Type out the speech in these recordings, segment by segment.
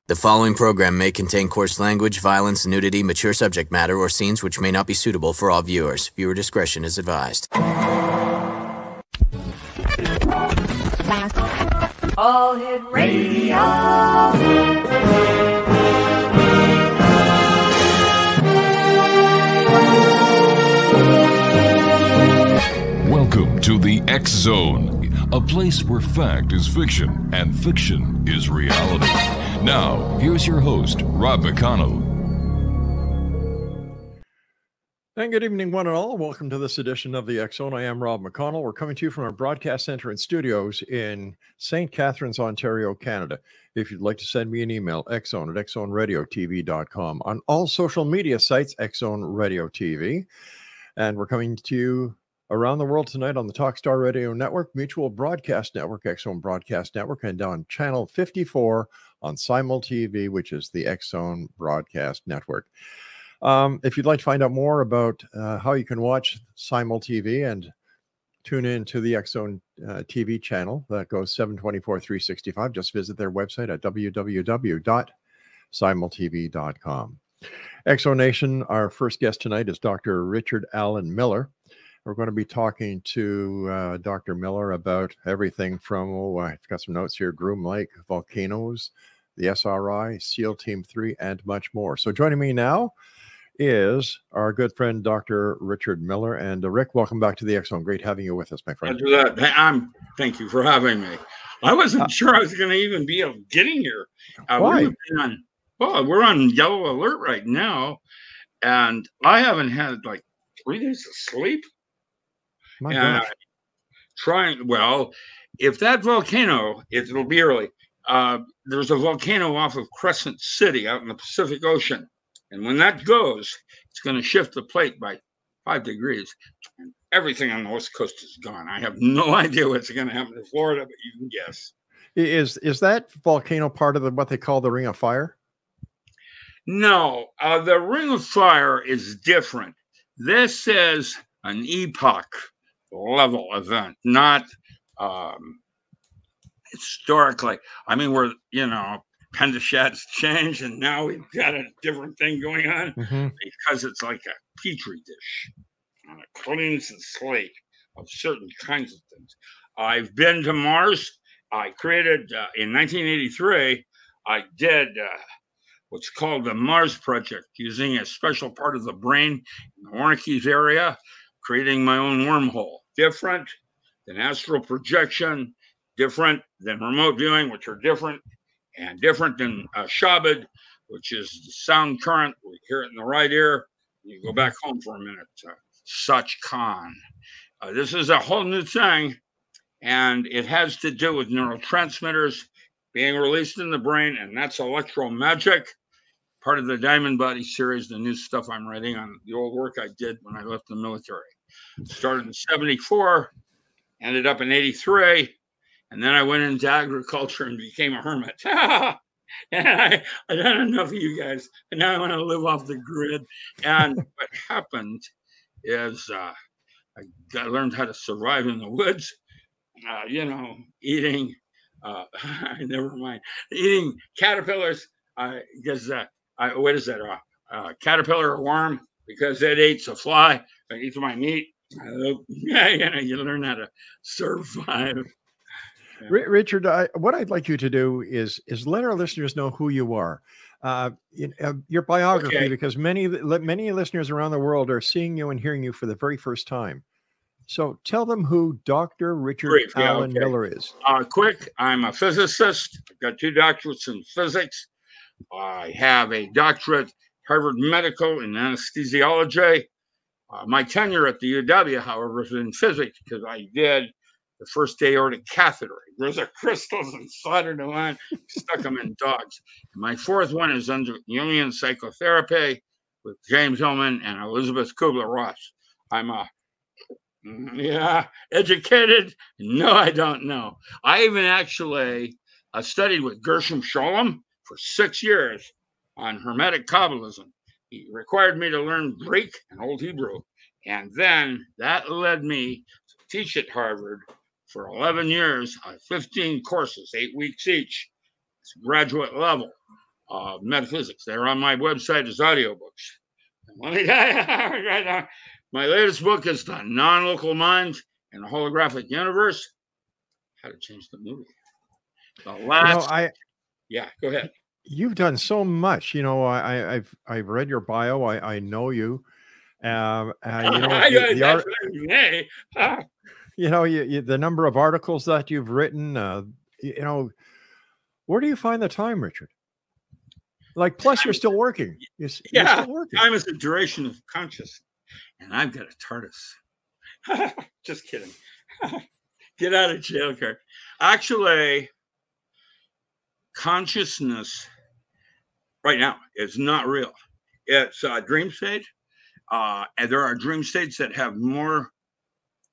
The following program may contain coarse language, violence, nudity, mature subject matter, or scenes which may not be suitable for all viewers. Viewer discretion is advised. All Hit Radio. Welcome to the X Zone, a place where fact is fiction and fiction is reality. Now, here's your host, Rob McConnell. And good evening, one and all. Welcome to this edition of the X Zone. I am Rob McConnell. We're coming to you from our broadcast center and studios in St. Catharines, Ontario, Canada. If you'd like to send me an email, xzone@xzoneradiotv.com. On all social media sites, Xzone Radio TV. And we're coming to you around the world tonight on the Talkstar Radio Network, Mutual Broadcast Network, X-Zone Broadcast Network, and on Channel 54 on Simul TV, which is the X-Zone Broadcast Network. If you'd like to find out more about how you can watch Simul TV and tune in to the X-Zone TV channel that goes 7/24, 365, just visit their website at www.simultv.com. X-Zone Nation, our first guest tonight is Dr. Richard Allen Miller. We're going to be talking to Dr. Miller about everything from, I've got some notes here, Groom Lake, volcanoes, the SRI, SEAL Team 3, and much more. So joining me now is our good friend, Dr. Richard Miller. And Rick, welcome back to the X-Zone. Great having you with us, my friend. Thank you for having me. I wasn't sure I was going to even be able to get in here. Why? We're on yellow alert right now, and I haven't had like 3 days of sleep. My gosh. If that volcano, it'll be early. There's a volcano off of Crescent City out in the Pacific Ocean. And when that goes, it's going to shift the plate by 5 degrees. And everything on the West Coast is gone. I have no idea what's going to happen to Florida, but you can guess. Is that volcano part of what they call the Ring of Fire? No, the Ring of Fire is different. This is an epoch level event, not historically. I mean, we're, Pendashad's changed, and now we've got a different thing going on because it's like a petri dish on a clean slate of certain kinds of things. I've been to Mars. I created, in 1983, I did what's called the Mars Project, using a special part of the brain in the Wernicke's area, creating my own wormhole. Different than astral projection, different than remote viewing, which are different, and different than Shabbat, which is the sound current. We hear it in the right ear. You go back home for a minute. Such con. This is a whole new thing, and it has to do with neurotransmitters being released in the brain, and that's electromagic. Part of the Diamond Body series, the new stuff I'm writing on the old work I did when I left the military. Started in 74, ended up in 83, and then I went into agriculture and became a hermit. And I done enough of you guys, and now I want to live off the grid. And what happened is I learned how to survive in the woods, eating, never mind, eating caterpillars, because what is that? Caterpillar or worm, because it eats a fly, it eats my meat. You learn how to survive. Richard, what I'd like you to do is let our listeners know who you are, your biography, okay, because many listeners around the world are seeing you and hearing you for the very first time. So tell them who Dr. Richard Allen Miller is. Quick, I'm a physicist. I've got 2 doctorates in physics. I have a doctorate, Harvard Medical, in anesthesiology. My tenure at the UW, however, is in physics, because I did the first aortic catheter. There's a crystals and soldered them on, stuck them in dogs. And my 4th one is under Jungian psychotherapy with James Hillman and Elizabeth Kubler-Ross. I'm educated? No, I don't know. I even actually studied with Gershom Scholem for 6 years on Hermetic Kabbalism. He required me to learn Greek and Old Hebrew. And then that led me to teach at Harvard for 11 years, 15 courses, 8 weeks each. It's graduate level. metaphysics. They're on my website as audiobooks. And let me tell you right now, my latest book is The Non-Local Mind in a Holographic Universe. How to Change the Movie. The last, yeah, go ahead. You've done so much. You know, I've read your bio. I know you. You know, you know, the number of articles that you've written. You know, where do you find the time, Richard? Like, plus you're still working. You're still working. Time is the duration of consciousness, and I've got a TARDIS. Just kidding. Get out of jail card. Actually, consciousness right now is not real. It's a dream state, and there are dream states that have more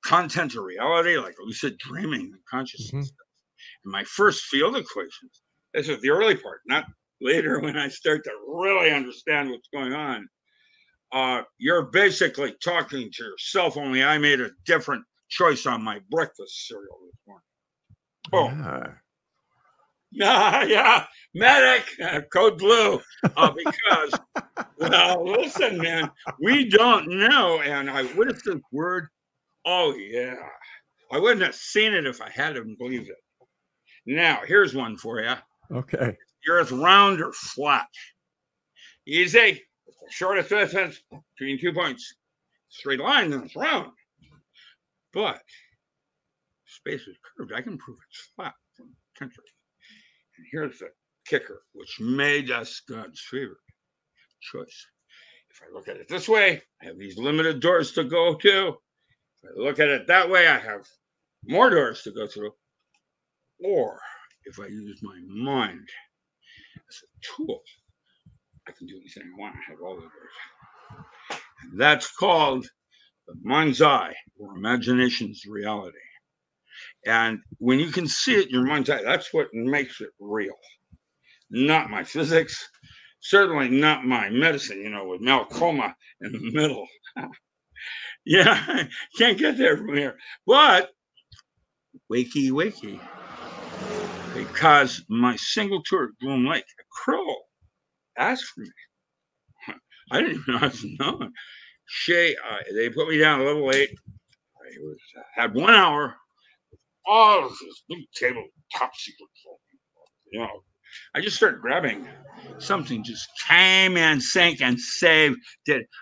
content or reality, like lucid dreaming and consciousness. And my first field equations, this is the early part, not later when I start to really understand what's going on. You're basically talking to yourself, only I made a different choice on my breakfast cereal this morning. Yeah, medic, code blue. Because, well, listen, man, we don't know. And what is the word? Oh, yeah. I wouldn't have seen it if I hadn't believed it. Now, here's one for you. Okay. The Earth round or flat? Easy. It's the shortest distance between 2 points. Straight line, then it's round. But space is curved. I can prove it's flat from country. And here's the kicker, which made us God's favorite choice. If I look at it this way, I have these limited doors to go to. If I look at it that way, I have more doors to go through. Or if I use my mind as a tool, I can do anything I want. I have all the doors. And that's called the mind's eye, or imagination's reality. And when you can see it in your mind's eye, that's what makes it real. Not my physics, certainly not my medicine, you know, with glaucoma in the middle. Yeah, can't get there from here. But wakey, wakey. Because my single tour at Bloom Lake, a crow asked for me. I didn't even know I was known. They put me down at level 8. I had 1 hour. All of this big table, top secret. You know, I just started grabbing. Something just came and sank and saved.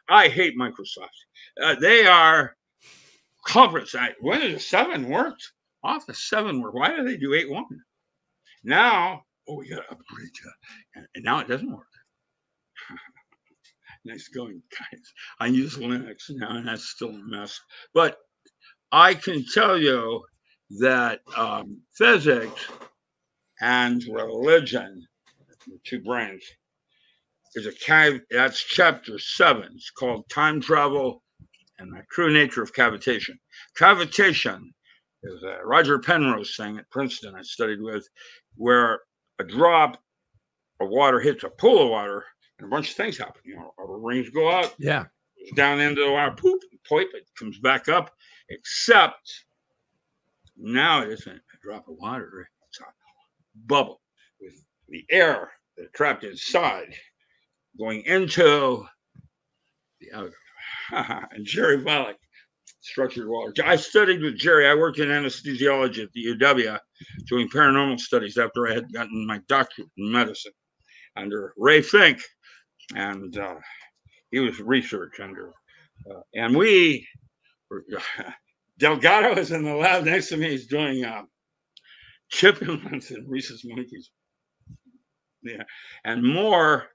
I hate Microsoft. They are culprits. When the 7 worked, off the 7 worked. Why do they do 8.1? Now, we got to upgrade to, and now it doesn't work. Nice going, guys. I use Linux now, and that's still a mess. But I can tell you that physics and religion, the 2 brains, is that's chapter 7. It's called Time Travel and the True Nature of Cavitation. Cavitation is a Roger Penrose thing at Princeton I studied with, where a drop of water hits a pool of water and a bunch of things happen. You know, rings go up, goes down into the water, poop, it comes back up, except now it isn't a drop of water, it's a bubble with the air that trapped inside going into the outer. And Jerry Volek, structured water. I studied with Jerry. I worked in anesthesiology at the UW doing paranormal studies after I had gotten my doctorate in medicine under Ray Fink. And he was research under, and we were, Delgado is in the lab next to me. He's doing chip implants and rhesus monkeys. Yeah. And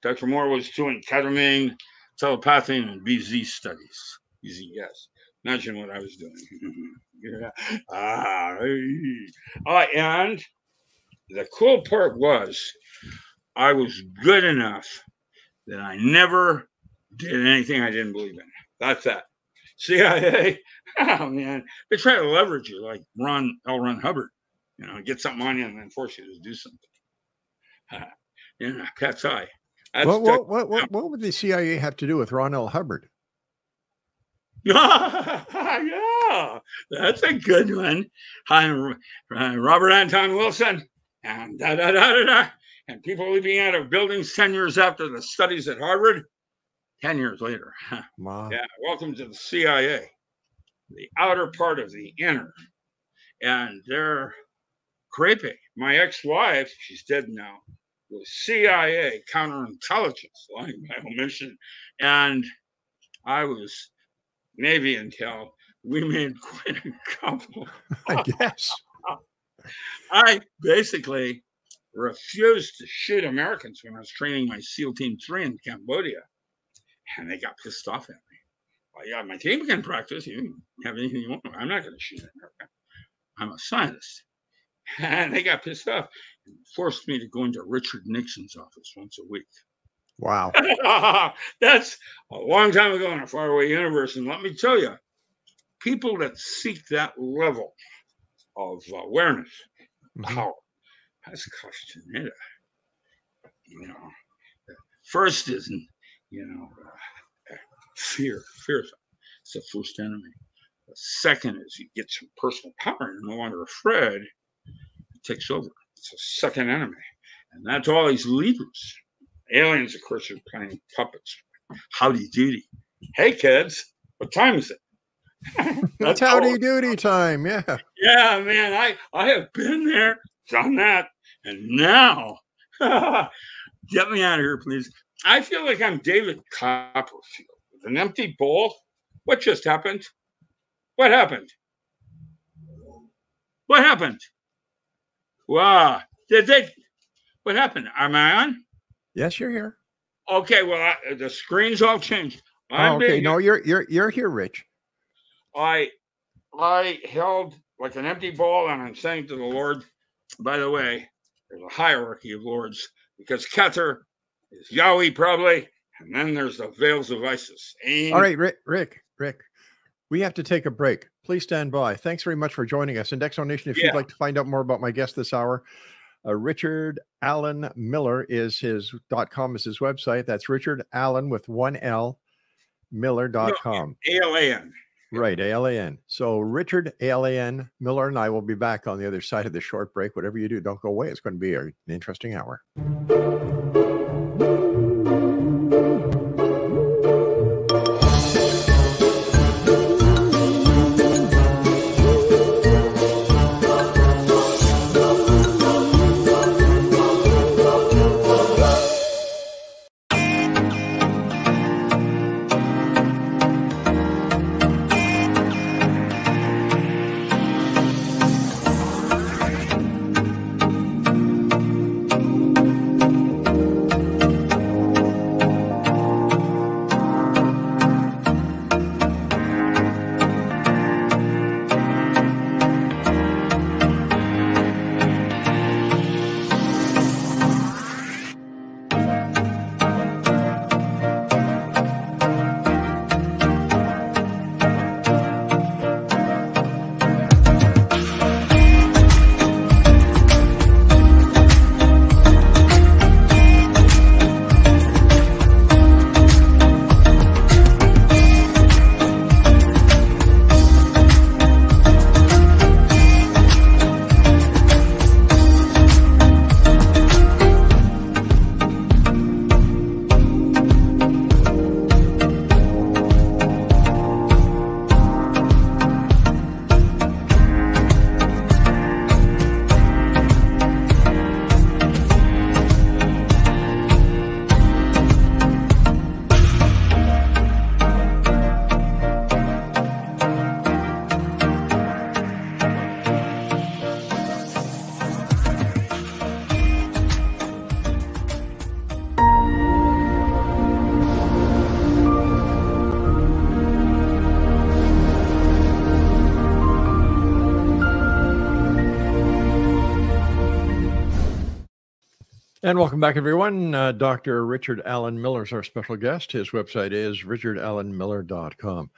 Dr. Moore was doing ketamine, telepathy, and BZ studies. BZ, yes. Imagine what I was doing. Yeah. And the cool part was I was good enough that I never did anything I didn't believe in. That's that. CIA, oh man, they try to leverage you like L. Ron Hubbard, you know, get something on you and then force you to do something. Cat's eye. What would the CIA have to do with Ron L. Hubbard? Yeah, that's a good one. Hi, Robert Anton Wilson, and and people leaving out of buildings 10 years after the studies at Harvard, 10 years later. Wow. Yeah, welcome to the CIA, the outer part of the inner. And they're creepy. My ex-wife, she's dead now, was CIA counterintelligence, lying by omission. And I was Navy intel. We made quite a couple. I guess. I basically refused to shoot Americans when I was training my SEAL Team 3 in Cambodia. And they got pissed off at me. Well, yeah, my team can practice. You can have anything you want. I'm not going to shoot America. I'm a scientist. And they got pissed off and forced me to go into Richard Nixon's office once a week. Wow. That's a long time ago in a faraway universe. And let me tell you, people that seek that level of awareness, power, has Castaneda. You know, first is, fear. Fear is the first enemy. The second is you get some personal power and you're no longer afraid. It takes over. It's a second enemy. And that's all these leaders. Aliens, of course, are playing puppets. Howdy doody. Hey, kids, what time is it? That's howdy doody time. Yeah. Yeah, man. I have been there, done that, and now get me out of here, please. I feel like I'm David Copperfield with an empty bowl. What just happened? What happened? What happened? Wow. What happened? Am I on? Yes, you're here. Okay, well, the screen's all changed. Okay, no, you're here, Rich. I held like an empty bowl, and I'm saying to the Lord, by the way, there's a hierarchy of lords because Kether is Yahweh probably, and then there's the veils of Isis. All right, Rick, we have to take a break. Please stand by. Thanks very much for joining us. And Exo Nation, if you'd like to find out more about my guest this hour, Richard Allen Miller is .com is his website. That's Richard Allen with one L, Miller.com. ALAN. Right, ALAN. So Richard ALAN Miller and I will be back on the other side of the short break. Whatever you do, don't go away. It's going to be an interesting hour. And welcome back, everyone. Dr. Richard Allen Miller is our special guest. His website is richardallenmiller.com.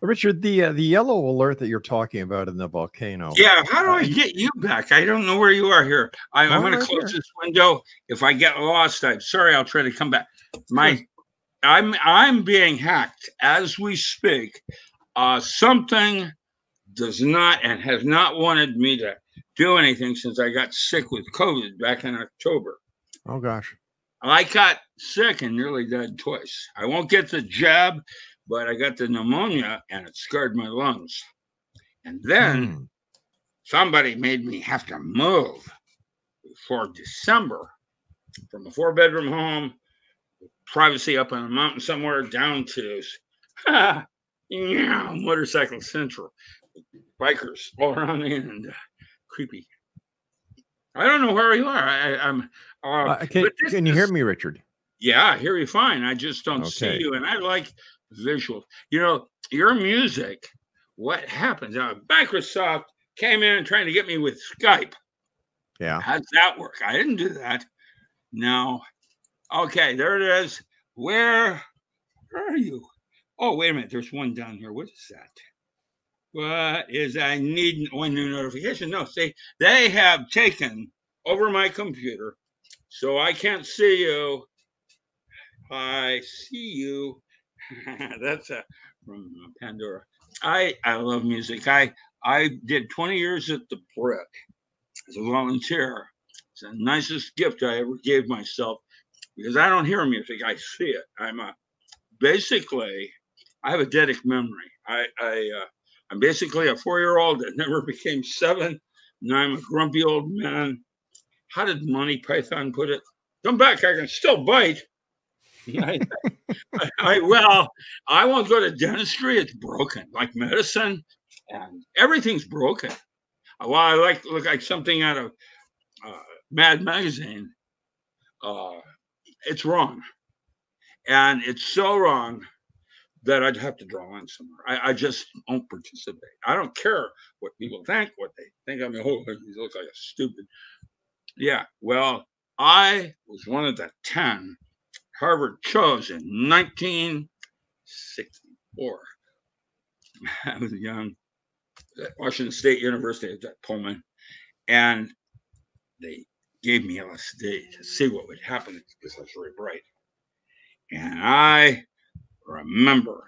Richard, the yellow alert that you're talking about in the volcano. Yeah, how do I get you back? I don't know where you are here. I'm going to close this window. If I get lost, I'm sorry. I'll try to come back. I'm being hacked as we speak. Something does not and has not wanted me to do anything since I got sick with COVID back in October. Oh, gosh. I got sick and nearly died twice. I won't get the jab, but I got the pneumonia and it scarred my lungs. And then somebody made me have to move before December from a 4-bedroom home, privacy up on a mountain somewhere, down to Motorcycle Central. Bikers all around me and creepy. I don't know where you are. Can you hear me, Richard? Yeah, I hear you fine. I just don't see you, and I like visuals. You know, your music, what happens? Microsoft came in trying to get me with Skype. Yeah. How's that work? I didn't do that. No. Okay, there it is. Where are you? Oh, wait a minute. There's one down here. What is that? What is I need one new notification? No, see, they have taken over my computer, so I can't see you. I see you. That's from Pandora. I love music. I did 20 years at the Brick as a volunteer. It's the nicest gift I ever gave myself because I don't hear music. I see it. Basically, I have a eidetic memory. I'm basically a 4-year-old that never became 7. Now I'm a grumpy old man. How did Monty Python put it? Come back, I can still bite. Well, I won't go to dentistry. It's broken, like medicine, and everything's broken. Well, I look like something out of Mad Magazine. It's wrong, and it's so wrong that I'd have to draw on somewhere. I just won't participate. I don't care what people think, what they think. I mean, he looks like a stupid. Yeah, well, I was one of the 10 Harvard chose in 1964. I was young at Washington State University at Pullman, and they gave me LSD to see what would happen because I was very bright. And I remember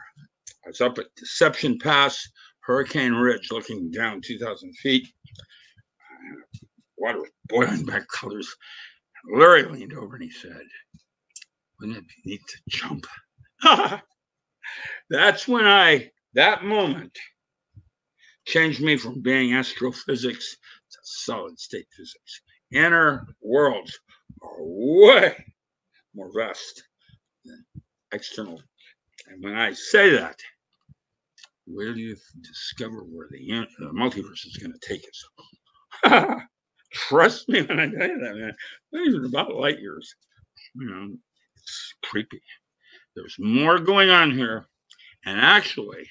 I was up at Deception Pass, Hurricane Ridge, looking down 2,000 feet. Water was boiling back colors. Larry leaned over and he said, "Wouldn't it be neat to jump?" That's when that moment changed me from being astrophysics to solid state physics. Inner worlds are way more vast than external. And when I say that, where do you discover where the multiverse is going to take us? Trust me when I tell you that, man. Not even about light years. It's creepy. There's more going on here. And actually,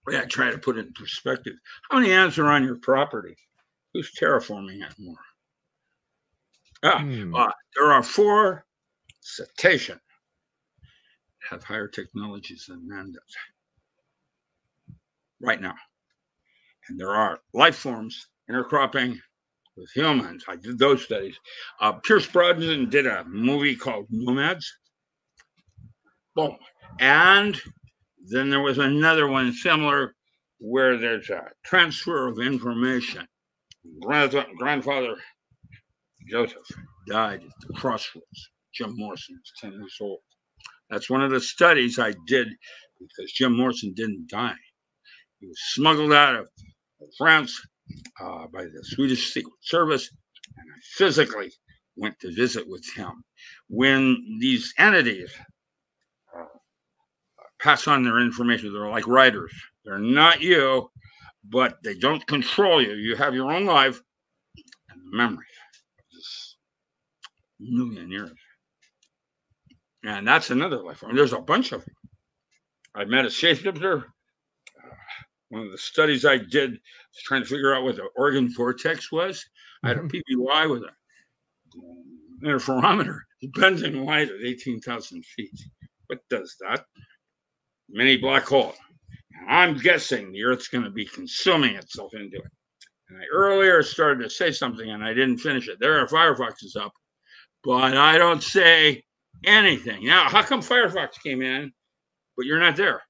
I try to put it in perspective. How many ants are on your property? Who's terraforming it more? There are 4 cetacean that have higher technologies than man does right now. And there are life forms intercropping with humans. I did those studies. Pierce Brosnan did a movie called Nomads. Boom. And then there was another one similar where there's a transfer of information. Grandfather Joseph died at the crossroads. Jim Morrison was 10 years old. That's one of the studies I did because Jim Morrison didn't die. He was smuggled out of France by the Swedish Secret Service, and I physically went to visit with him. When these entities pass on their information, they're like writers. They're not you, but they don't control you. You have your own life and the memory of this million years. And that's another life form. There's a bunch of them. I met a shapeshifter. One of the studies I did was trying to figure out what the organ vortex was. I had a PBY with an interferometer. It bends in light at 18,000 feet. What does that? Mini black hole. And I'm guessing the Earth's going to be consuming itself into it. And I earlier started to say something and I didn't finish it. There are Firefoxes up, but I don't say anything. Now, how come Firefox came in, but you're not there?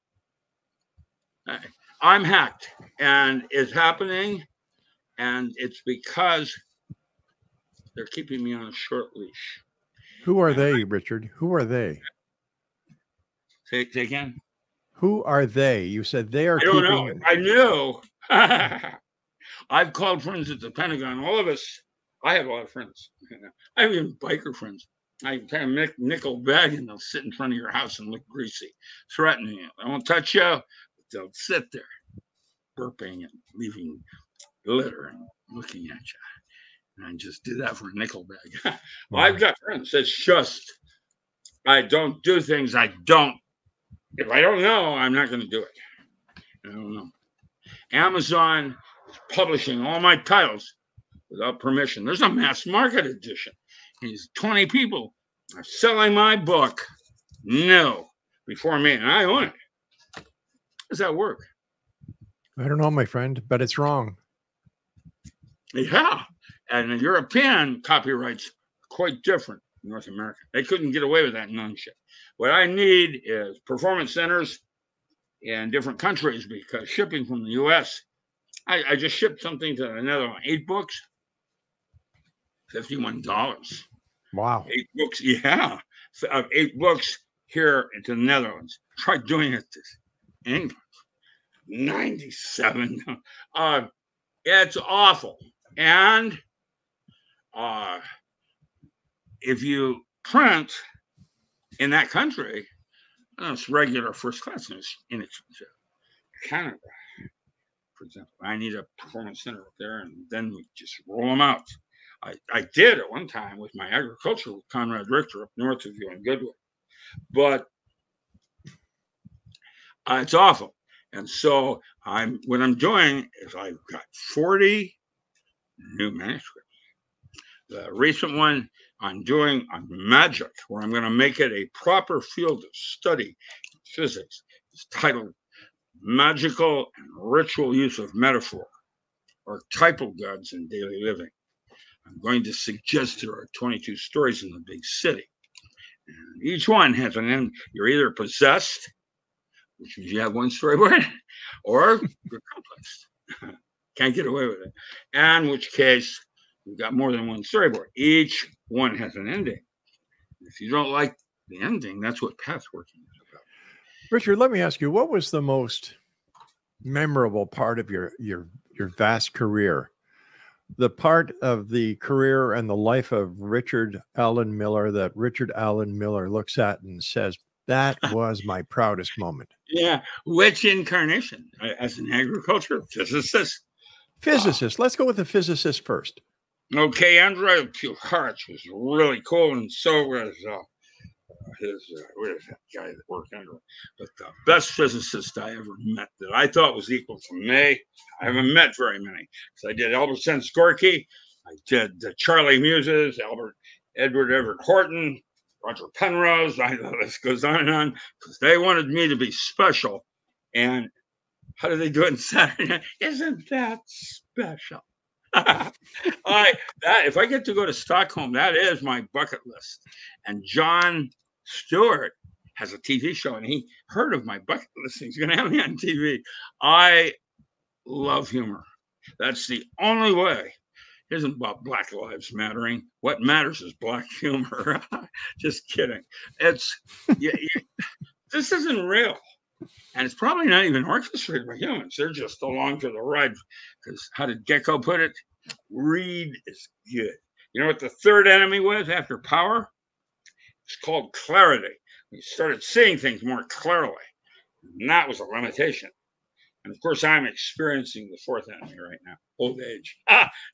I'm hacked, and it's happening, and it's because They're keeping me on a short leash. Who are they, Richard? Who are they? Say again. Who are they? You said they are I don't keeping. know. If I knew. I've called friends at the Pentagon. All of us. I have a lot of friends. I have even biker friends. I kind of nickel bag and they'll sit in front of your house and look greasy, threatening you. I won't touch you, but they'll sit there, burping and leaving litter and looking at you. And I just do that for a nickel bag. Well, I've got friends. It's just I don't do things I don't. If I don't know, I'm not going to do it. I don't know. Amazon is publishing all my titles without permission. There's a mass market edition. These 20 people are selling my book. No, before me, and I own it. How does that work? I don't know, my friend, but it's wrong. Yeah, and the European copyrights are quite different in North America. They couldn't get away with that nonsense. What I need is performance centers in different countries because shipping from the U.S. I just shipped something to the Netherlands. 8 books, $51. Wow. 8 books, yeah. 8 books here into the Netherlands. Try doing it to England. 97. It's awful. And if you print in that country, it's regular first class and it's inexpensive. Canada, for example, I need a performance center up there, and then we just roll them out. I did at one time with my agriculture with Conrad Richter up north of you in Goodwood, but it's awful. And so what I'm doing is I've got 40 new manuscripts. The recent one I'm doing on magic, where I'm going to make it a proper field of study in physics. It's titled Magical and Ritual Use of Metaphor, Archetypal Gods in Daily Living. I'm going to suggest there are 22 stories in the big city. And each one has an end. You're either possessed, which means you have one storyboard, or you're complex. Can't get away with it. And in which case, you've got more than one storyboard. Each one has an ending. If you don't like the ending, that's what pathworking is about. Richard, let me ask you, what was the most memorable part of your vast career? The part of the career and the life of Richard Allen Miller that Richard Allen Miller looks at and says, that was my proudest moment. Yeah. Which incarnation? As an agricultural physicist? Physicist. Let's go with the physicist first. Okay. Andrei Kuharich was really cool, and so was what is that guy that worked under him? But the best physicist I ever met that I thought was equal to me, I haven't met very many. So I did Albert Skorsky, I did Charlie Muses, Edward Everett Horton, Roger Penrose. This goes on because they wanted me to be special. And how do they do it in Saturday Night? Isn't that special? If I get to go to Stockholm, that is my bucket list. And Jon Stewart has a TV show, and he heard of my bucket list. He's going to have me on TV. I love humor. That's the only way. It isn't about Black Lives Mattering. What matters is black humor. Just kidding. This isn't real. And it's probably not even orchestrated by humans. They're just along for the ride. Because how did Gecko put it? Read is good. You know what the third enemy was after power? It's called clarity. We started seeing things more clearly. And that was a limitation. And of course, I'm experiencing the fourth enemy right now, old age.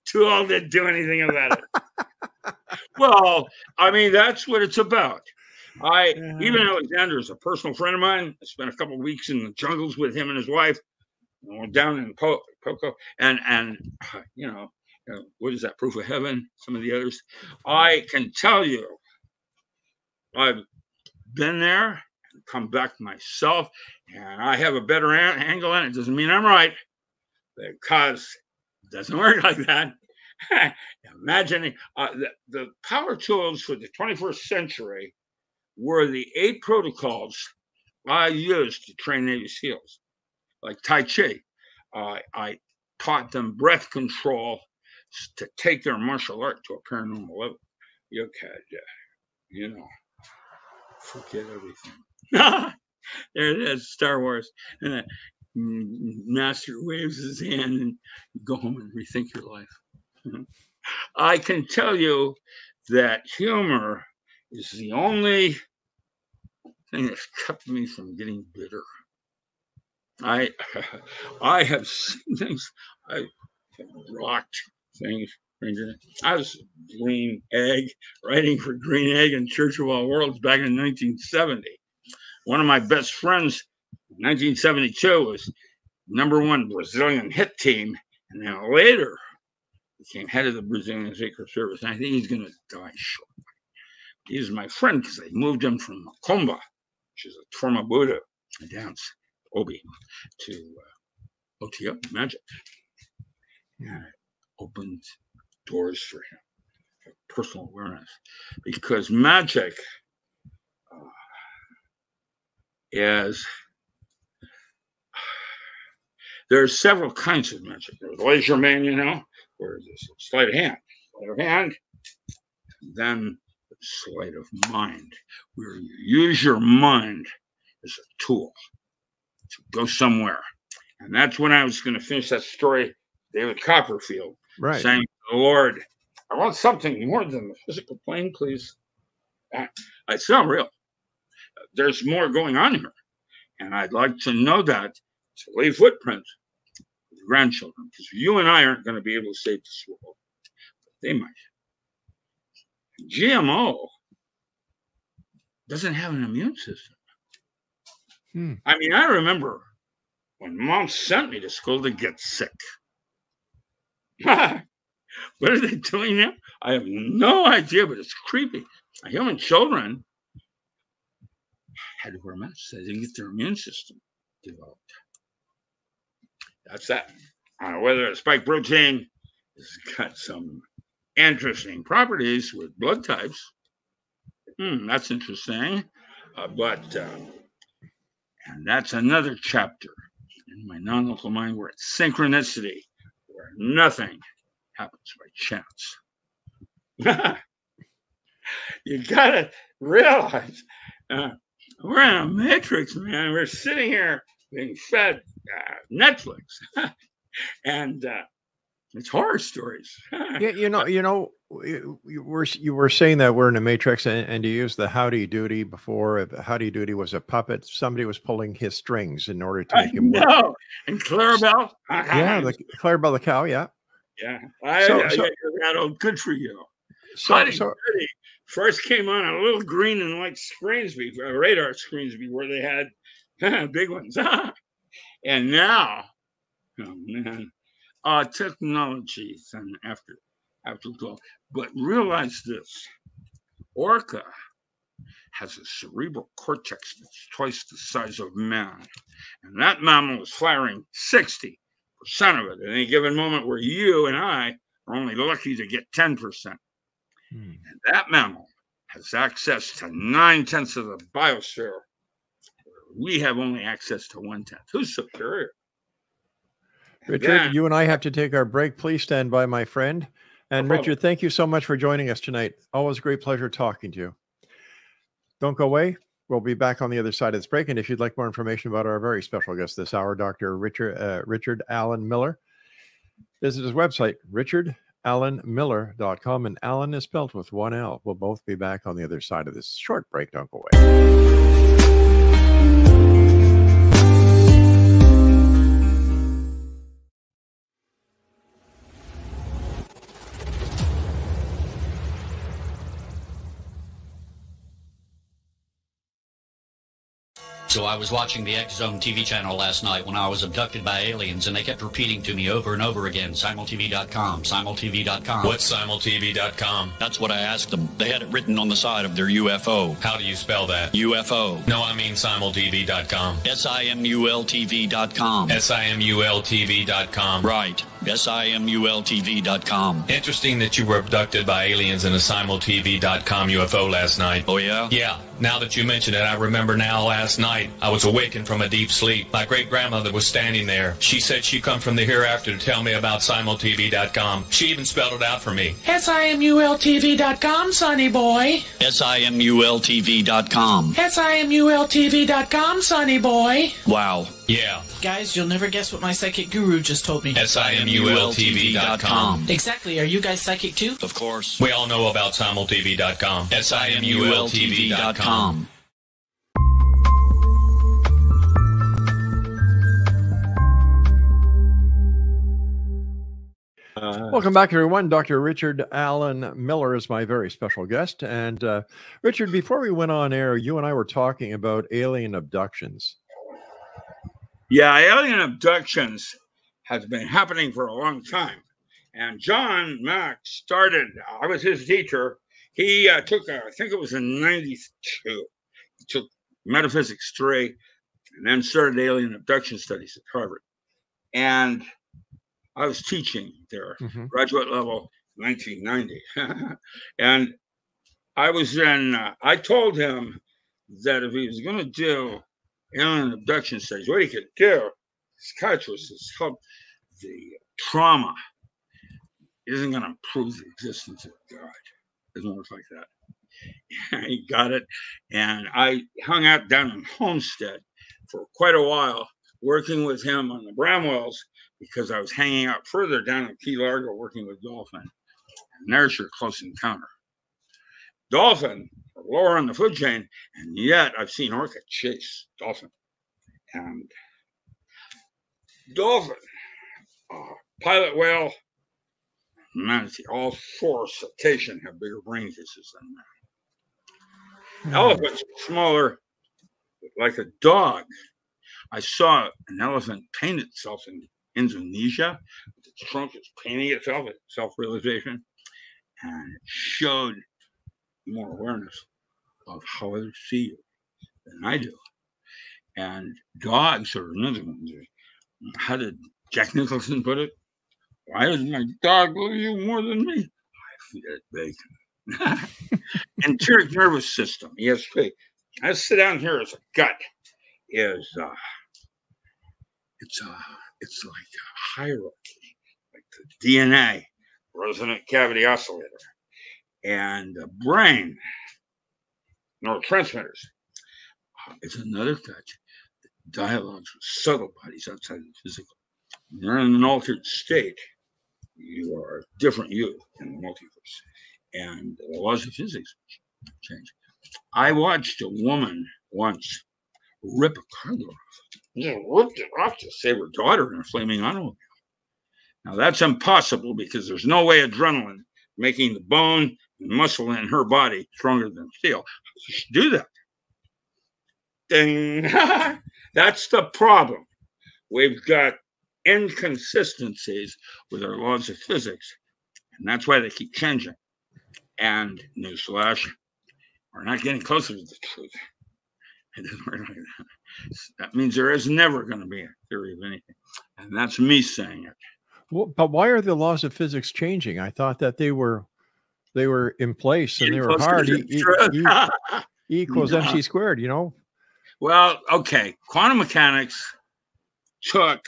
Too old to do anything about it. Well, I mean, that's what it's about. Even Alexander is a personal friend of mine. I spent a couple of weeks in the jungles with him and his wife. We're down in Poco, and what is that? Proof of Heaven. Some of the others. I can tell you, I've been there and come back myself, and I have a better angle on it. It doesn't mean I'm right, because it doesn't work like that. Imagining the power tools for the 21st century were the 8 protocols I used to train Navy SEALs, like Tai Chi. I taught them breath control to take their martial art to a paranormal level. You could, forget everything. There it is, Star Wars. And the master waves his hand and you go home and rethink your life. I can tell you that humor is the only thing that's kept me from getting bitter. I have seen things, I have rocked things. I was Green Egg, writing for Green Egg and Church of All Worlds back in 1970. One of my best friends in 1972 was #1 Brazilian hit team, and then later became head of the Brazilian Secret Service. And I think he's going to die shortly. He's my friend because I moved him from Macumba, which is a form of Buddha, a dance, Obi, to OTO, magic. And it opened doors for him, for personal awareness, because magic is, there's several kinds of magic. There's laser man, where there's sleight of hand, then sleight of mind, where you use your mind as a tool to go somewhere. And that's when I was going to finish that story, David Copperfield, right, saying to the Lord, I want something more than the physical plane, please. It's not real. There's more going on here. And I'd like to know that, to leave footprints with grandchildren, because you and I aren't going to be able to save this world. But they might. GMO doesn't have an immune system. I mean, I remember when Mom sent me to school to get sick. What are they doing now? I have no idea, but it's creepy. Human children had to wear masks. They didn't get their immune system developed. That's that. Whether it's spike protein has got some interesting properties with blood types. That's interesting. And that's another chapter in my non-local mind where it's synchronicity, where nothing happens by chance. You gotta realize we're in a matrix, man. We're sitting here being fed Netflix, and it's horror stories. You were saying that we're in a matrix, and you used the howdy doody before. Howdy doody was a puppet. Somebody was pulling his strings in order to make him work. And Clarabelle. The Clarabelle the cow. Yeah. That old good for you. Howdy doody first came on a little green and white screens before, radar screens before they had big ones. And now, oh man, technology and after 12. But realize this: orca has a cerebral cortex that's twice the size of man, and that mammal is firing 60% of it at any given moment, where you and I are only lucky to get 10%. And that mammal has access to 9/10 of the biosphere. We have only access to 1/10. Who's superior? Richard, you and I have to take our break. Please stand by, my friend. And no Richard, thank you so much for joining us tonight. Always a great pleasure talking to you. Don't go away. We'll be back on the other side of this break. And if you'd like more information about our very special guest this hour, Dr. Richard Allen Miller, visit his website, richardallenmiller.com. And Allen is spelled with one L. We'll both be back on the other side of this short break. Don't go away. So I was watching the X Zone TV channel last night when I was abducted by aliens, and they kept repeating to me over and over again, simultv.com, simultv.com. What's simultv.com? That's what I asked them. They had it written on the side of their UFO. How do you spell that? UFO. No, I mean simultv.com. simultv.com. simultv.com. Right. SIMULTV.com. Interesting that you were abducted by aliens in a SimulTV.com UFO last night. Oh, yeah? Yeah. Now that you mention it, I remember now last night I was awakened from a deep sleep. My great-grandmother was standing there. She said she'd come from the hereafter to tell me about SimulTV.com. She even spelled it out for me. SIMULTV.com, sonny boy. SIMULTV.com. SIMULTV.com, sonny boy. Wow. Yeah. Guys, you'll never guess what my psychic guru just told me. SIMULTV.com. Exactly. Are you guys psychic too? Of course. We all know about SimulTV.com. SIMULTV.com. Welcome back, everyone. Dr. Richard Allen Miller is my very special guest. And Richard, before we went on air, you and I were talking about alien abductions. Yeah, alien abductions has been happening for a long time. And John Mack started, I was his teacher. He took, I think it was in 92, he took Metaphysics 3 and then started alien abduction studies at Harvard. And I was teaching there, graduate level, 1990. And I was in, I told him that if he was going to do alien abduction studies, what he could do, psychiatrists, is help the trauma isn't going to prove the existence of God. It doesn't work like that. He got it. And I hung out down in Homestead for quite a while, working with him on the Bramwells, because I was hanging out further down in Key Largo working with dolphin. And there's your close encounter. Dolphin are lower on the food chain, and yet I've seen orca chase dolphin. And dolphin, pilot whale, manatee, all four cetacean have bigger brain cases than man. Elephants are smaller, like a dog. I saw an elephant paint itself in Indonesia. Its trunk is painting itself at self-realization, and it showed more awareness of how others see you than I do. And dogs are another one. How did Jack Nicholson put it? Why does my dog love you more than me? I feed it bacon. Enteric nervous system, ESP. I sit down here as a gut is it's like a hierarchy, like the DNA, resonant cavity oscillator, and the brain, neurotransmitters. It's another touch that dialogues with subtle bodies outside of the physical. When you're in an altered state, you are a different you in the multiverse, and the laws of physics change. I watched a woman once rip a car door off. Ripped it off to save her daughter in a flaming automobile. Now that's impossible because there's no way adrenaline making the bone and muscle in her body stronger than steel. She should do that. Ding. That's the problem. We've got inconsistencies with our laws of physics, and that's why they keep changing. And newsflash, we're not getting closer to the truth. It doesn't work like that. That means there is never going to be a theory of anything, and that's me saying it. Well, but why are the laws of physics changing? I thought that they were in place and they were hard. E equals MC squared, you know? Well, okay. Quantum mechanics took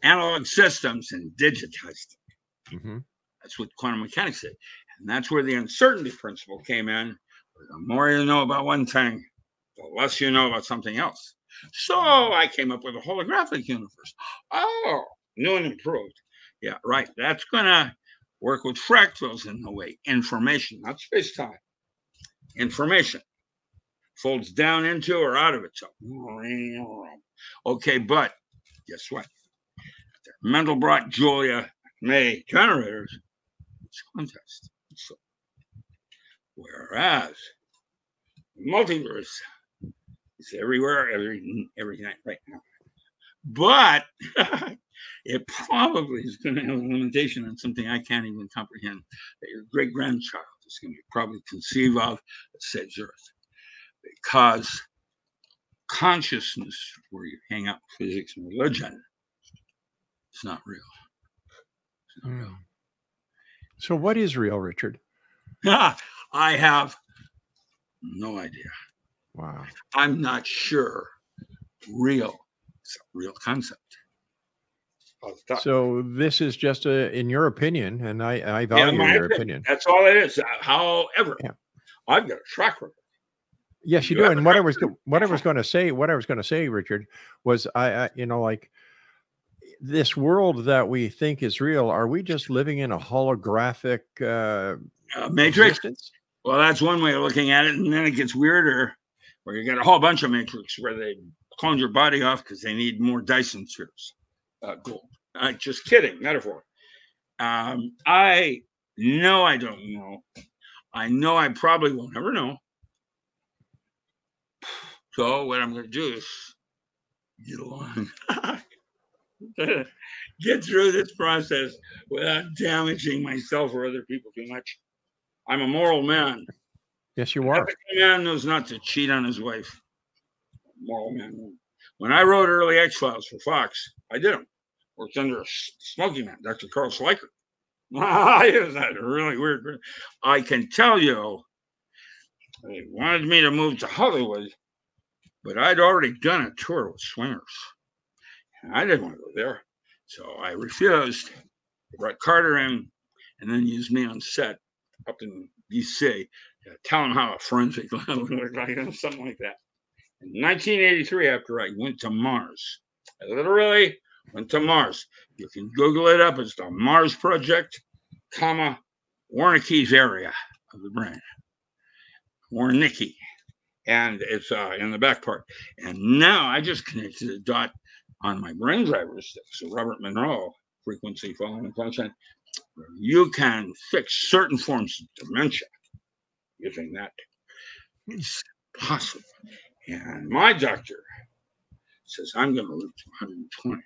analog systems and digitized them. That's what quantum mechanics did. And that's where the uncertainty principle came in. The more you know about one thing, the less you know about something else. So I came up with a holographic universe. Oh, new and improved. Yeah, right. That's going to work with fractals in the way. Information, not space-time. Information folds down into or out of itself. Okay, but guess what? Mandelbrot, Julia, May generators, it's contest. So, whereas the multiverse is everywhere, every night right now. But it probably is going to have a limitation on something I can't even comprehend that your great-grandchild is going to probably conceive of that saves Earth. Because consciousness, where you hang out with physics and religion, it's not real. So what is real, Richard? I have no idea. Wow. I'm not sure. Real. It's a real concept. So this is just in your opinion, and I value your opinion. That's all it is. However, I've got a track record. Yes, you do. And what I was going to say, Richard, was I like this world that we think is real. Are we just living in a holographic matrix? Existence? Well, that's one way of looking at it, and then it gets weirder, where you got a whole bunch of matrix where they clone your body off because they need more Dyson spheres. Gold. Just kidding, metaphor. I know I don't know. I know I probably will never know. So what I'm going to do is get along, get through this process without damaging myself or other people too much. I'm a moral man. Yes, you are. A man knows not to cheat on his wife. Moral man. When I wrote early X-Files for Fox, I did them. Worked under a smoking man, Dr. Carl Sliker. Isn't that really weird? I can tell you, they wanted me to move to Hollywood, but I'd already done a tour with swingers. And I didn't want to go there. So I refused. They brought Carter in and then used me on set up in D.C. to tell him how a forensic lab would look like, something like that. In 1983, after I went to Mars, I literally went to Mars. You can Google it up. It's the Mars Project, Wernicke's area of the brain. Wernicke. And it's in the back part. And now I just connected a dot on my brain driver stick. So Robert Monroe, frequency following function, you can fix certain forms of dementia using that. It's possible. And my doctor says I'm going to live to 120.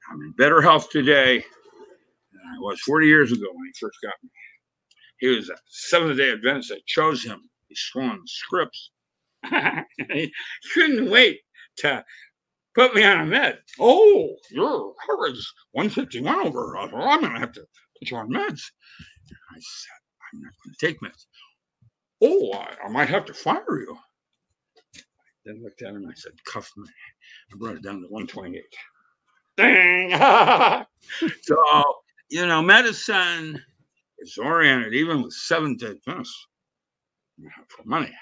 I'm in better health today than I was 40 years ago when he first got me. He was a Seventh-day Adventist. I chose him. He swung scripts. He couldn't wait to put me on a med. Oh, your heart rate's 151 over. Well, I'm going to have to put you on meds. I said, I'm not going to take meds. Oh, I might have to fire you. I then looked at him and I said, cuff me. I brought it down to 128. Dang! So, medicine is oriented, even with Seventh-day Adventists, for money.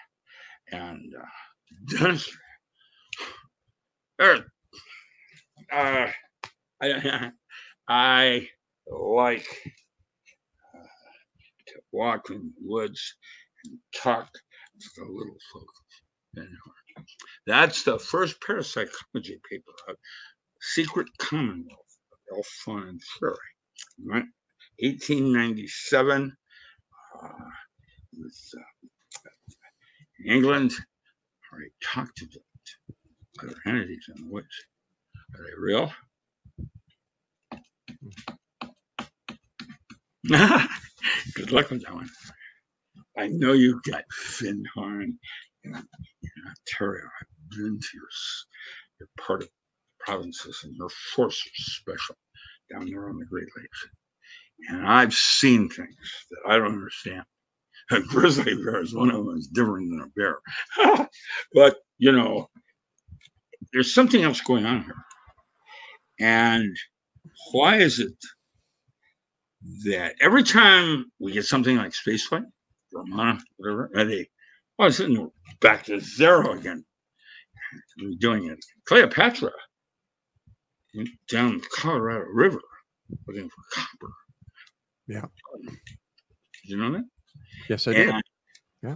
And dentistry. I like to walk in the woods and talk to the little folk. That's the first parapsychology paper out. Secret Commonwealth of Elfon and Fury, 1897, with England. I talked about other entities in the woods. Are they real? Good luck with that one. I know you've got Findhorn in Ontario. I've been to your part of provinces, and your force is special down there on the Great Lakes. And I've seen things that I don't understand. A grizzly bear is one of them is different than a bear. But, there's something else going on here. And why is it that every time we get something like spaceflight, Vermont, whatever, all of a sudden we're back to zero again? We're doing it. Cleopatra went down the Colorado River looking for copper. Yeah. Did you know that? Yes, I did.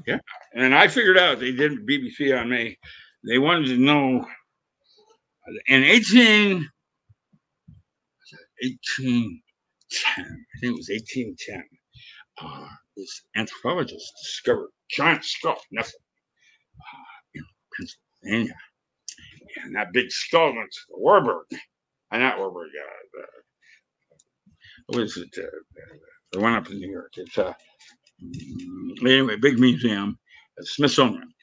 Yeah. And I figured out they did BBC on me. They wanted to know in 1810, I think it was 1810, this anthropologist discovered giant skull, nothing, in Pennsylvania. And that big skull went to the Warburg. Not Warburg, what is it? The one up in New York. It's anyway, big museum at Smithsonian.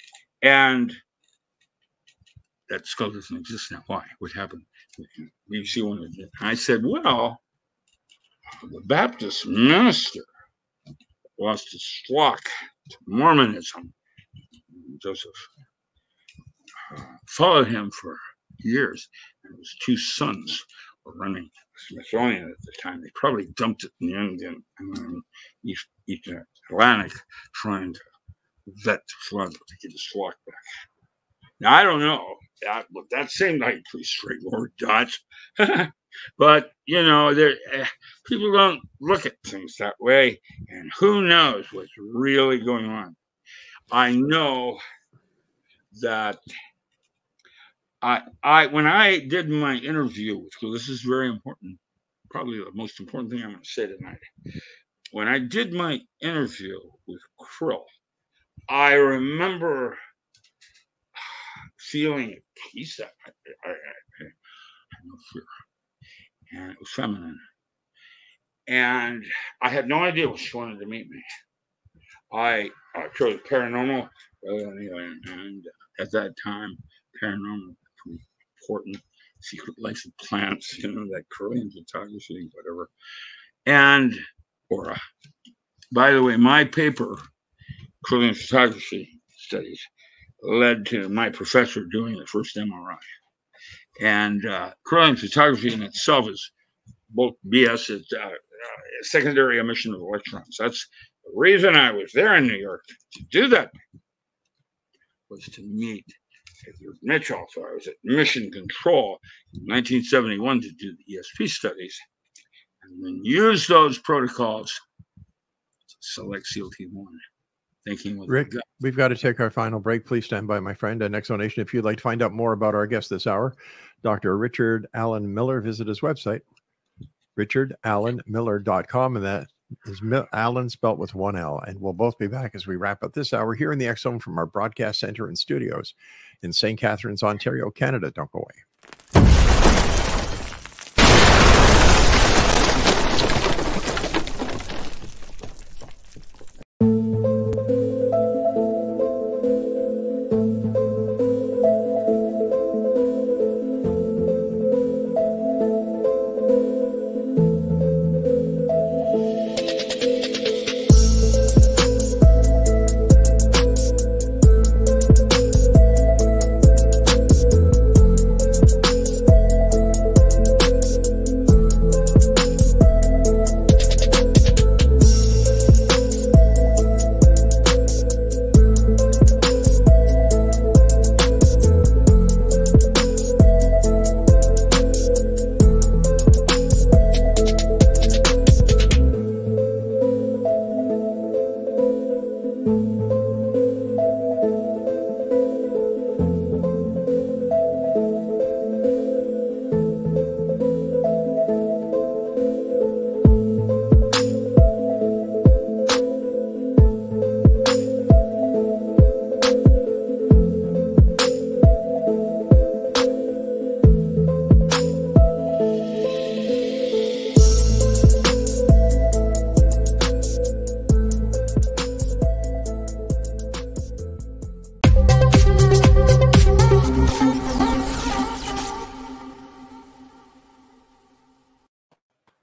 And that skull doesn't exist now. Why? What happened? BBC wanted it. I said, well, the Baptist minister lost his flock to Mormonism. Joseph followed him for years, and his two sons were running Smithsonian at the time. They probably dumped it in the Indian and East Atlantic, trying to vet the flood to get his flock back. Now, I don't know. That seemed like pretty straightforward dots. But, you know, people don't look at things that way, and who knows what's really going on. I know that when I did my interview with Krill, this is very important, probably the most important thing I'm going to say tonight. When I did my interview with Krill, I remember feeling at peace. I had no fear. And it was feminine. And I had no idea what she wanted to meet me. I chose Paranormal, and at that time, Paranormal was pretty important. Secret Life of Plants, you know, that Korean photography, whatever. And Aura. By the way, my paper, Korean photography studies, led to my professor doing the first MRI. And Korean photography in itself is both BS, it's secondary emission of electrons. That's the reason I was there in New York to do that, was to meet Edward Mitchell. So I was at Mission Control in 1971 to do the ESP studies, and then use those protocols to select CLT1. Rick, we've got to take our final break. Please stand by, my friend. And Exonation, if you'd like to find out more about our guest this hour, Dr. Richard Allen Miller, visit his website, richardallenmiller.com, and that is Allen spelt with one L. And we'll both be back as we wrap up this hour here in the X Zone from our broadcast center and studios in St. Catharines, Ontario, Canada. Don't go away.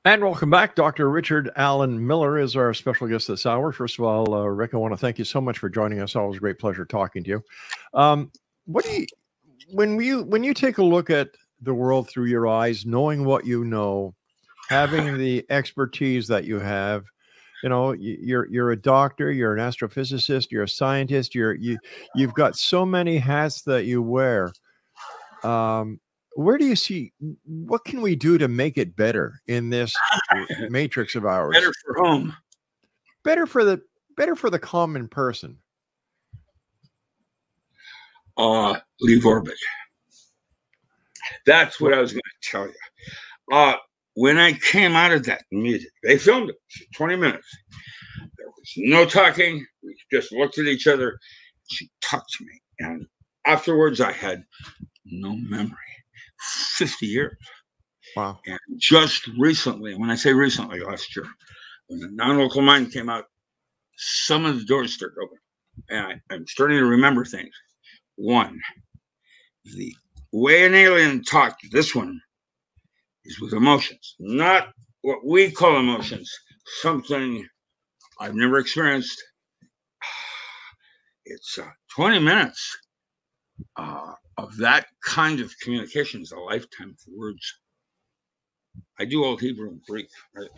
And welcome back. Dr. Richard Allen Miller is our special guest this hour. First of all, Rick, I want to thank you so much for joining us. Always a great pleasure talking to you. What do you, when you take a look at the world through your eyes, knowing what you know, having the expertise that you have, you know, you're a doctor, you're an astrophysicist, you're a scientist, you've got so many hats that you wear. Where do you see, what can we do to make it better in this matrix of ours? Better for whom? Better for the common person. Leave orbit. That's what I was going to tell you. When I came out of that meeting, they filmed it for 20 minutes. There was no talking. We just looked at each other. She talked to me. And afterwards, I had no memory. 50 years. Wow. And just recently, when I say recently, last year, when the non-local mind came out, some of the doors started open. And I'm starting to remember things. One, the way an alien talked, this one, is with emotions, not what we call emotions, something I've never experienced. It's 20 minutes of that kind of communication is a lifetime of words. I do Old Hebrew and Greek.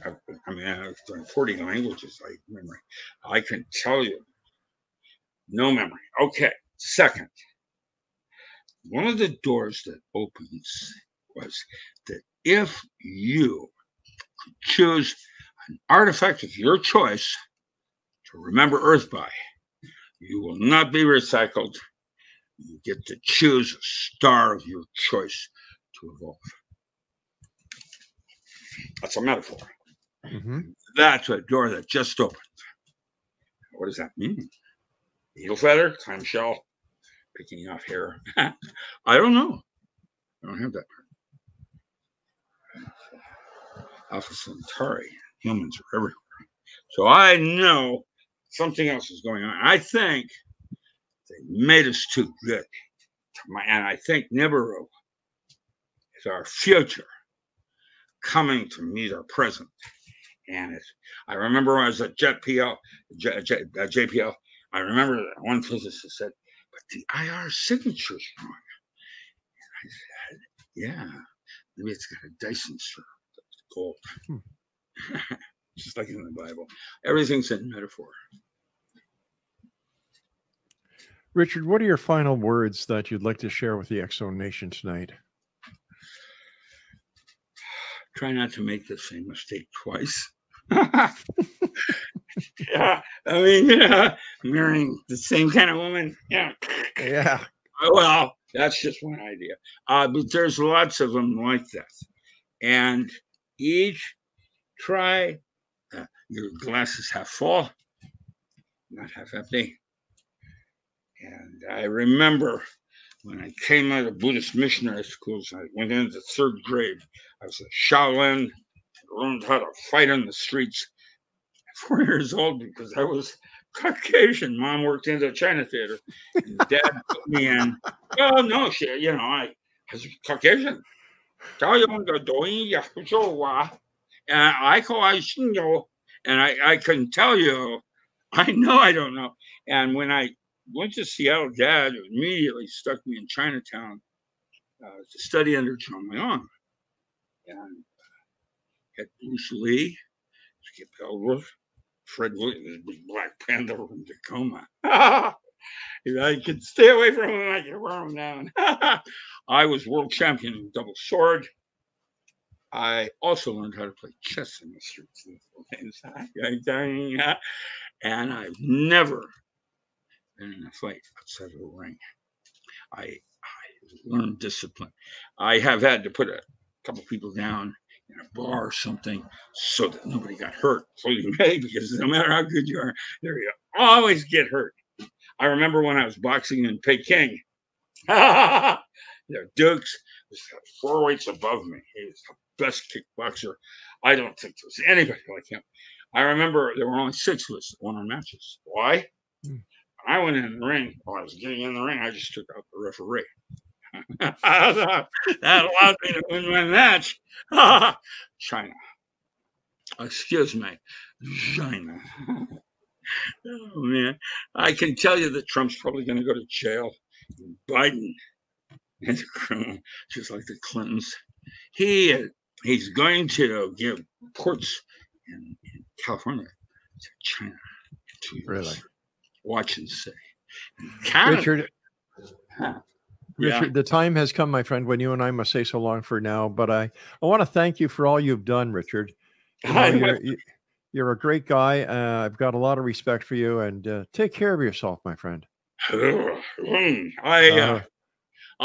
I mean, I've done 40 languages. I memory. I can tell you, no memory. Okay. Second, one of the doors that opens was that if you could choose an artifact of your choice to remember Earth by, you will not be recycled. You get to choose a star of your choice to evolve. That's a metaphor. Mm-hmm. That's a door that just opened. What does that mean? Needle feather, clamshell, picking off hair. I don't know. I don't have that part. Alpha Centauri, humans are everywhere. So I know something else is going on. I think they made us too good. And I think Nibiru is our future coming to meet our present. And I remember when I was at JPL, I remember that one physicist said, but the IR signature is wrong. And I said, yeah, maybe it's got a Dyson strap. Gold. Just like in the Bible. Everything's in metaphor. Richard, what are your final words that you'd like to share with the X-Zone Nation tonight? Try not to make the same mistake twice. Yeah, I mean, marrying the same kind of woman. Yeah. Well, that's just one idea. But there's lots of them like that. And each try, your glass is half full, not half empty. And I remember when I came out of Buddhist missionary schools, I went into third grade. I was a Shaolin, learned how to fight on the streets. 4 years old because I was Caucasian. Mom worked in the China theater. And Dad put me in. Oh no, shit, I was Caucasian. And I couldn't tell you. I know I don't know. And when I went to Seattle, Dad immediately stuck me in Chinatown to study under John Leong. And had Bruce Lee, Skip Ellsworth, Fred Williams, Black Panther from Tacoma. I could stay away from him. I could wear him down. I was world champion in double sword. I also learned how to play chess in the streets. And I've never been in a fight outside of a ring. I learned discipline. I have had to put a couple people down in a bar or something so that nobody got hurt, including me, because no matter how good you are, you always get hurt. I remember when I was boxing in Peking. Dukes was 4 weights above me. He was the best kickboxer. I don't think there was anybody like him. I remember there were only 6 of us that won our matches. Why? When I went in the ring, while I was getting in the ring, I just took out the referee. That allowed me to win my match. China. Excuse me. China. Oh, man. I can tell you that Trump's probably going to go to jail. Biden is a criminal, just like the Clintons. He's going to give ports in California to China. Really? Watch and see. Richard, Richard, the time has come, my friend, when you and I must say so long for now. But I want to thank you for all you've done, Richard. You're a great guy. I've got a lot of respect for you, and take care of yourself, my friend. I'll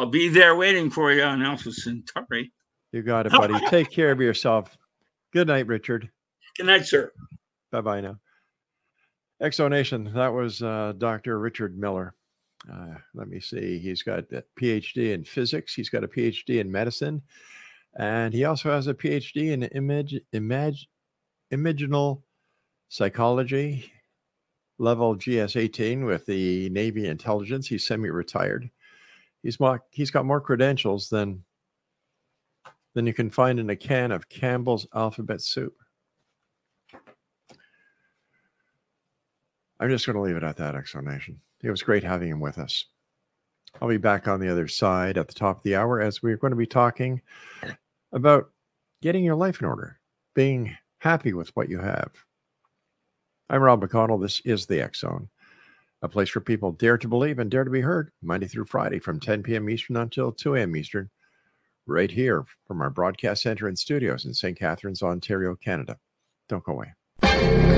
be there waiting for you on Alpha Centauri. You got it, buddy. Take care of yourself. Good night, Richard. Good night, sir. Bye-bye now. Exonation, that was Dr. Richard Miller. Let me see. He's got a PhD in physics. He's got a PhD in medicine. And he also has a PhD in imaginal psychology, level GS-18 with the Navy intelligence. He's semi-retired. He's got more credentials than than you can find in a can of Campbell's alphabet soup. I'm just going to leave it at that, Exonation. It was great having him with us. I'll be back on the other side at the top of the hour as we're going to be talking about getting your life in order, being happy with what you have. I'm Rob McConnell. This is the X Zone, a place for people dare to believe and dare to be heard, Monday through Friday from 10 p.m. Eastern until 2 a.m. Eastern, right here from our broadcast center and studios in St. Catharines, Ontario, Canada. Don't go away.